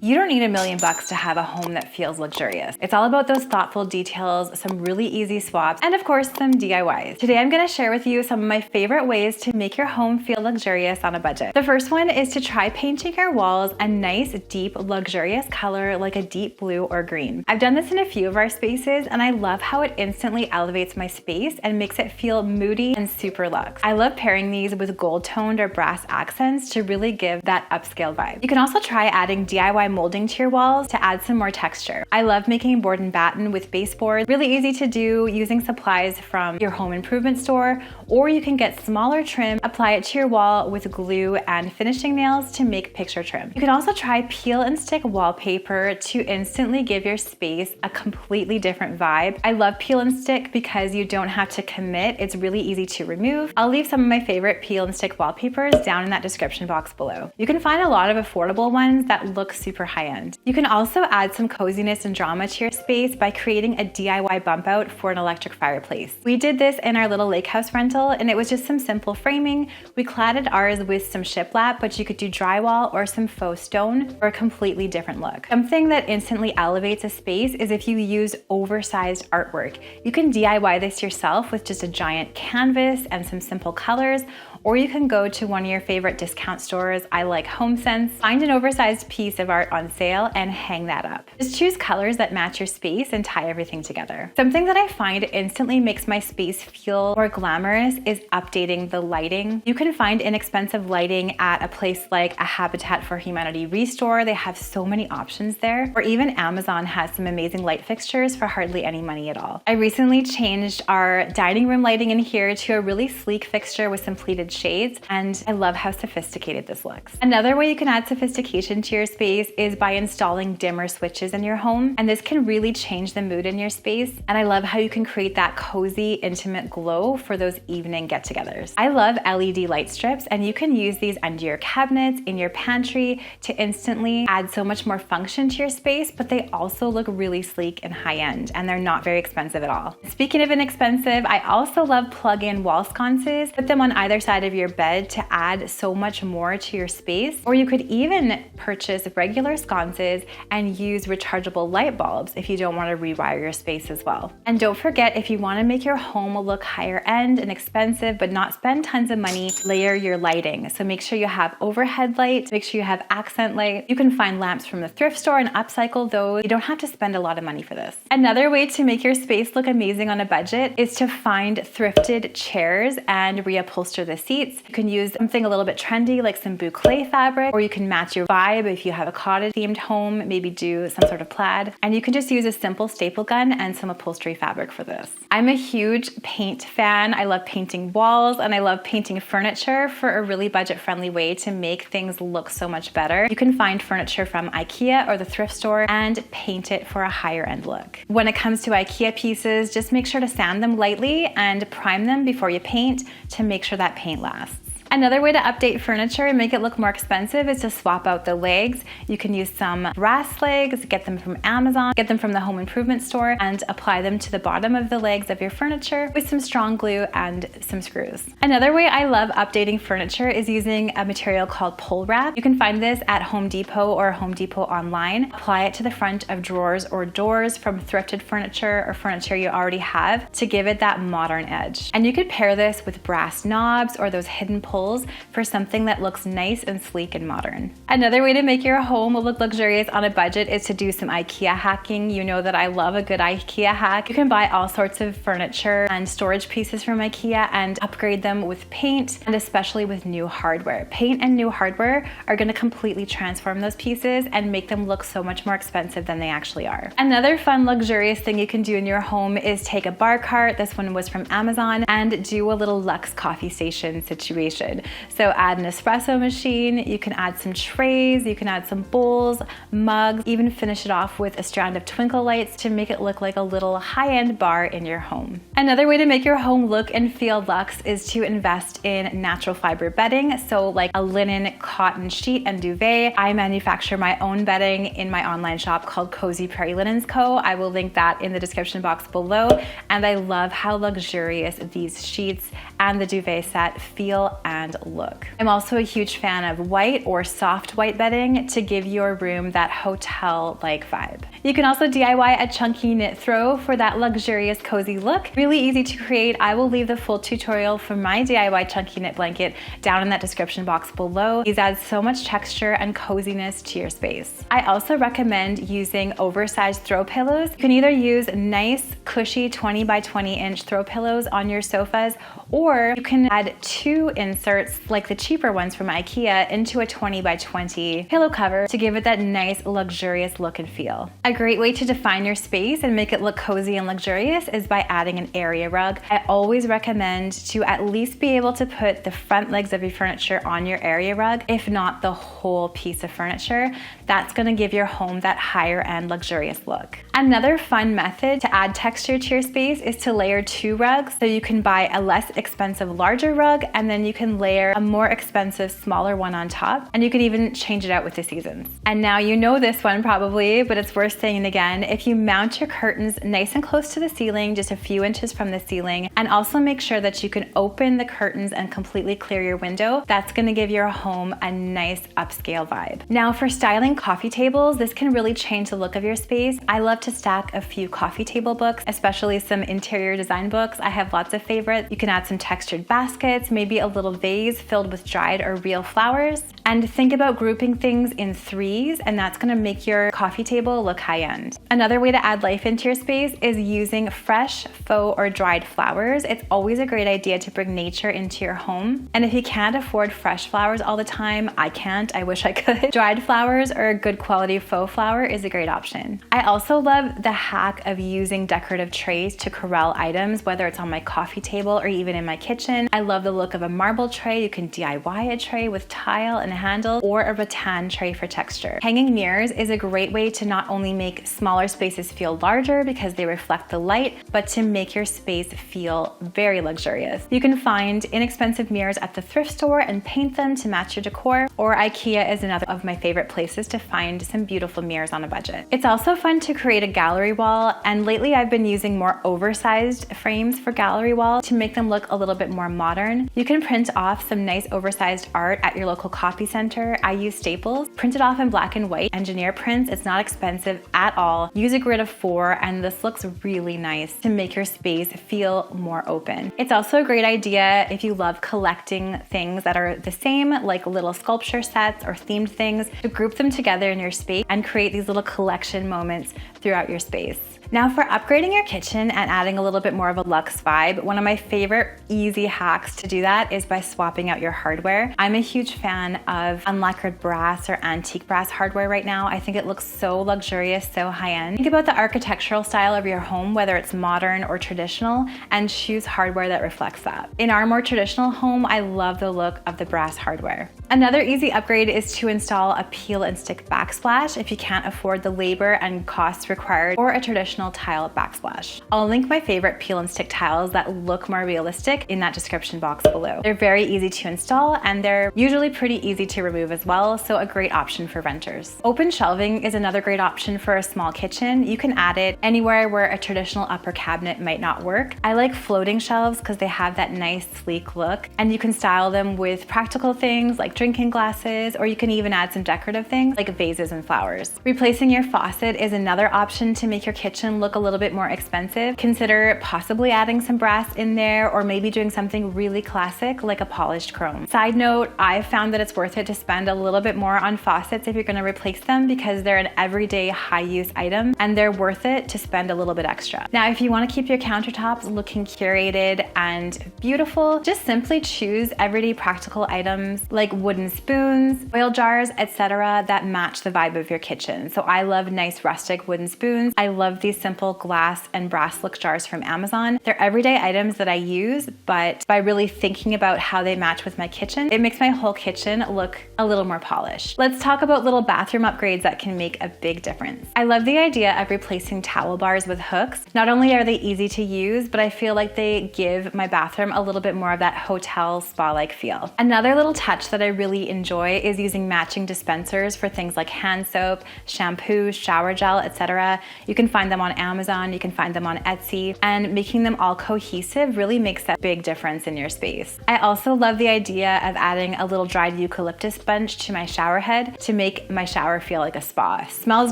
You don't need $1 million to have a home that feels luxurious. It's all about those thoughtful details, some really easy swaps, and of course, some DIYs. Today, I'm gonna share with you some of my favorite ways to make your home feel luxurious on a budget. The first one is to try painting your walls a nice, deep, luxurious color like a deep blue or green. I've done this in a few of our spaces, and I love how it instantly elevates my space and makes it feel moody and super luxe. I love pairing these with gold toned or brass accents to really give that upscale vibe. You can also try adding DIY molding to your walls to add some more texture. I love making board and batten with baseboards. Really easy to do using supplies from your home improvement store, or you can get smaller trim, apply it to your wall with glue and finishing nails to make picture trim. You can also try peel and stick wallpaper to instantly give your space a completely different vibe. I love peel and stick because you don't have to commit. It's really easy to remove. I'll leave some of my favorite peel and stick wallpapers down in that description box below. You can find a lot of affordable ones that look super high-end. You can also add some coziness and drama to your space by creating a DIY bump out for an electric fireplace. We did this in our little lake house rental, and it was just some simple framing. We cladded ours with some shiplap, but you could do drywall or some faux stone for a completely different look. Something that instantly elevates a space is if you use oversized artwork. You can DIY this yourself with just a giant canvas and some simple colors, or you can go to one of your favorite discount stores. I like HomeSense. Find an oversized piece of art on sale and hang that up. Just choose colors that match your space and tie everything together. Something that I find instantly makes my space feel more glamorous is updating the lighting. You can find inexpensive lighting at a place like a Habitat for Humanity Restore. They have so many options there. Or even Amazon has some amazing light fixtures for hardly any money at all. I recently changed our dining room lighting in here to a really sleek fixture with some pleated shades, and I love how sophisticated this looks. Another way you can add sophistication to your space is by installing dimmer switches in your home, and this can really change the mood in your space. And I love how you can create that cozy, intimate glow for those evening get-togethers. I love LED light strips, and you can use these under your cabinets, in your pantry to instantly add so much more function to your space, but they also look really sleek and high-end, and they're not very expensive at all. Speaking of inexpensive, I also love plug-in wall sconces. Put them on either side of your bed to add so much more to your space. Or you could even purchase regular sconces and use rechargeable light bulbs if you don't want to rewire your space as well. And don't forget, if you want to make your home look higher end and expensive but not spend tons of money, layer your lighting. So make sure you have overhead light, make sure you have accent light. You can find lamps from the thrift store and upcycle those. You don't have to spend a lot of money for this. Another way to make your space look amazing on a budget is to find thrifted chairs and reupholster the seats. You can use something a little bit trendy like some boucle fabric, or you can match your vibe if you have a cottage themed home, maybe do some sort of plaid. And you can just use a simple staple gun and some upholstery fabric for this. I'm a huge paint fan. I love painting walls and I love painting furniture for a really budget-friendly way to make things look so much better. You can find furniture from IKEA or the thrift store and paint it for a higher end look. When it comes to IKEA pieces, just make sure to sand them lightly and prime them before you paint to make sure that paint lasts. Another way to update furniture and make it look more expensive is to swap out the legs. You can use some brass legs, get them from Amazon, get them from the home improvement store, and apply them to the bottom of the legs of your furniture with some strong glue and some screws. Another way I love updating furniture is using a material called pole wrap. You can find this at Home Depot or Home Depot online. Apply it to the front of drawers or doors from thrifted furniture or furniture you already have to give it that modern edge. And you could pair this with brass knobs or those hidden poles for something that looks nice and sleek and modern. Another way to make your home look luxurious on a budget is to do some IKEA hacking. You know that I love a good IKEA hack. You can buy all sorts of furniture and storage pieces from IKEA and upgrade them with paint, and especially with new hardware. Paint and new hardware are going to completely transform those pieces and make them look so much more expensive than they actually are. Another fun, luxurious thing you can do in your home is take a bar cart. This one was from Amazon, and do a little Luxe coffee station situation. So add an espresso machine, you can add some trays, you can add some bowls, mugs, even finish it off with a strand of twinkle lights to make it look like a little high-end bar in your home. Another way to make your home look and feel luxe is to invest in natural fiber bedding. So like a linen cotton sheet and duvet. I manufacture my own bedding in my online shop called Cozy Prairie Linens Co. I will link that in the description box below. And I love how luxurious these sheets and the duvet set feel and and look. I'm also a huge fan of white or soft white bedding to give your room that hotel-like vibe. You can also DIY a chunky knit throw for that luxurious cozy look. Really easy to create. I will leave the full tutorial for my DIY chunky knit blanket down in that description box below. These add so much texture and coziness to your space. I also recommend using oversized throw pillows. You can either use nice, cushy 20 by 20 inch throw pillows on your sofas, or you can add 2 inserts like the cheaper ones from IKEA into a 20 by 20 pillow cover to give it that nice, luxurious look and feel. A great way to define your space and make it look cozy and luxurious is by adding an area rug. I always recommend to at least be able to put the front legs of your furniture on your area rug, if not the whole piece of furniture. That's going to give your home that higher end luxurious look. Another fun method to add texture to your space is to layer 2 rugs. So you can buy a less expensive larger rug, and then you can layer a more expensive smaller one on top, and you can even change it out with the seasons. And now you know this one probably, but it's worth saying again. If you mount your curtains nice and close to the ceiling, just a few inches from the ceiling, and also make sure that you can open the curtains and completely clear your window, that's going to give your home a nice upscale vibe. Now for styling coffee tables, this can really change the look of your space. I love to stack a few coffee table books, especially some interior design books. I have lots of favorites. You can add some textured baskets, maybe a little vase filled with dried or real flowers, and think about grouping things in 3s, and that's going to make your coffee table look high end. Another way to add life into your space is using fresh, faux, or dried flowers. It's always a great idea to bring nature into your home. And if you can't afford fresh flowers all the time, I can't, I wish I could. Dried flowers or a good quality faux flower is a great option. I also love the hack of using decorative trays to corral items, whether it's on my coffee table or even in my kitchen. I love the look of a marble tray. You can DIY a tray with tile and a handle, or a rattan tray for texture. Hanging mirrors is a great way to not only make smaller spaces feel larger because they reflect the light, but to make your space feel very luxurious. You can find inexpensive mirrors at the thrift store and paint them to match your decor, or IKEA is another of my favorite places to find some beautiful mirrors on a budget. It's also fun to create a gallery wall, and lately I've been using more oversized frames for gallery wall to make them look a little bit more modern. You can print off some nice oversized art at your local copy center. I use Staples. Print it off in black and white. Engineer prints. It's not expensive at all. Use a grid of 4, and this looks really nice to make your space feel more open. It's also a great idea if you love collecting things that are the same, like little sculpture sets or themed things, to group them together in your space and create these little collection moments throughout your space. Now for upgrading your kitchen and adding a little bit more of a luxe vibe, one of my favorite easy hacks to do that is by swapping out your hardware. I'm a huge fan of unlacquered brass or antique brass hardware right now. I think it looks so luxurious, so high-end. Think about the architectural style of your home, whether it's modern or traditional, and choose hardware that reflects that. In our more traditional home, I love the look of the brass hardware. Another easy upgrade is to install a peel and stick backsplash if you can't afford the labor and costs required for a traditional tile backsplash. I'll link my favorite peel and stick tiles that look more realistic in that description box below. They're very easy to install, and they're usually pretty easy to remove as well, so a great option for renters. Open shelving is another great option for a small kitchen. You can add it anywhere where a traditional upper cabinet might not work. I like floating shelves because they have that nice sleek look, and you can style them with practical things like drinking glasses, or you can even add some decorative things like vases and flowers. Replacing your faucet is another option to make your kitchen look a little bit more expensive. Consider possibly adding some brass in there, or maybe doing something really classic like a polished chrome. Side note, I've found that it's worth it to spend a little bit more on faucets if you're going to replace them, because they're an everyday high use item and they're worth it to spend a little bit extra. Now, if you want to keep your countertops looking curated and beautiful, just simply choose everyday practical items like wooden spoons, oil jars, etc. that match the vibe of your kitchen. So I love nice rustic wooden spoons. I love these simple glass and brass look jars from Amazon. They're everyday items that I use, but by really thinking about how they match with my kitchen, it makes my whole kitchen look a little more polished. Let's talk about little bathroom upgrades that can make a big difference. I love the idea of replacing towel bars with hooks. Not only are they easy to use, but I feel like they give my bathroom a little bit more of that hotel spa-like feel. Another little touch that I really enjoy is using matching dispensers for things like hand soap, shampoo, shower gel, etc. You can find them on Amazon, you can find them on on Etsy, and making them all cohesive really makes that big difference in your space. I also love the idea of adding a little dried eucalyptus bunch to my shower head to make my shower feel like a spa. It smells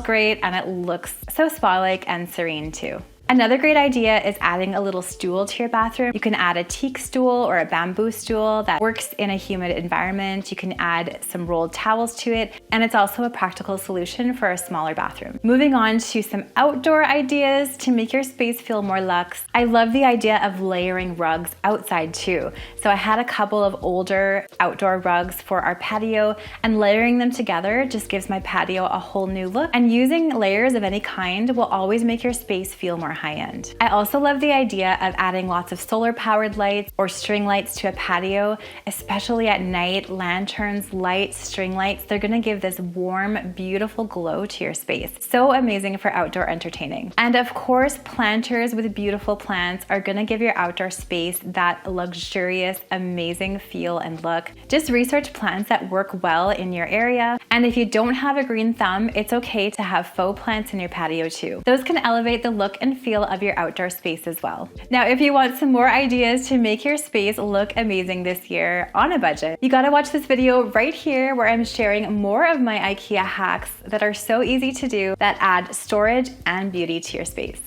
great and it looks so spa-like and serene too. Another great idea is adding a little stool to your bathroom. You can add a teak stool or a bamboo stool that works in a humid environment. You can add some rolled towels to it, and it's also a practical solution for a smaller bathroom. Moving on to some outdoor ideas to make your space feel more luxe. I love the idea of layering rugs outside too. So I had a couple of older outdoor rugs for our patio, and layering them together just gives my patio a whole new look. And using layers of any kind will always make your space feel more high-end. I also love the idea of adding lots of solar-powered lights or string lights to a patio, especially at night. Lanterns, lights, string lights, they're gonna give this warm, beautiful glow to your space. So amazing for outdoor entertaining. And of course, planters with beautiful plants are gonna give your outdoor space that luxurious, amazing feel and look. Just research plants that work well in your area. And if you don't have a green thumb, it's okay to have faux plants in your patio too. Those can elevate the look and feel of your outdoor space as well. Now, if you want some more ideas to make your space look amazing this year on a budget, you gotta watch this video right here where I'm sharing more of my IKEA hacks that are so easy to do that add storage and beauty to your space.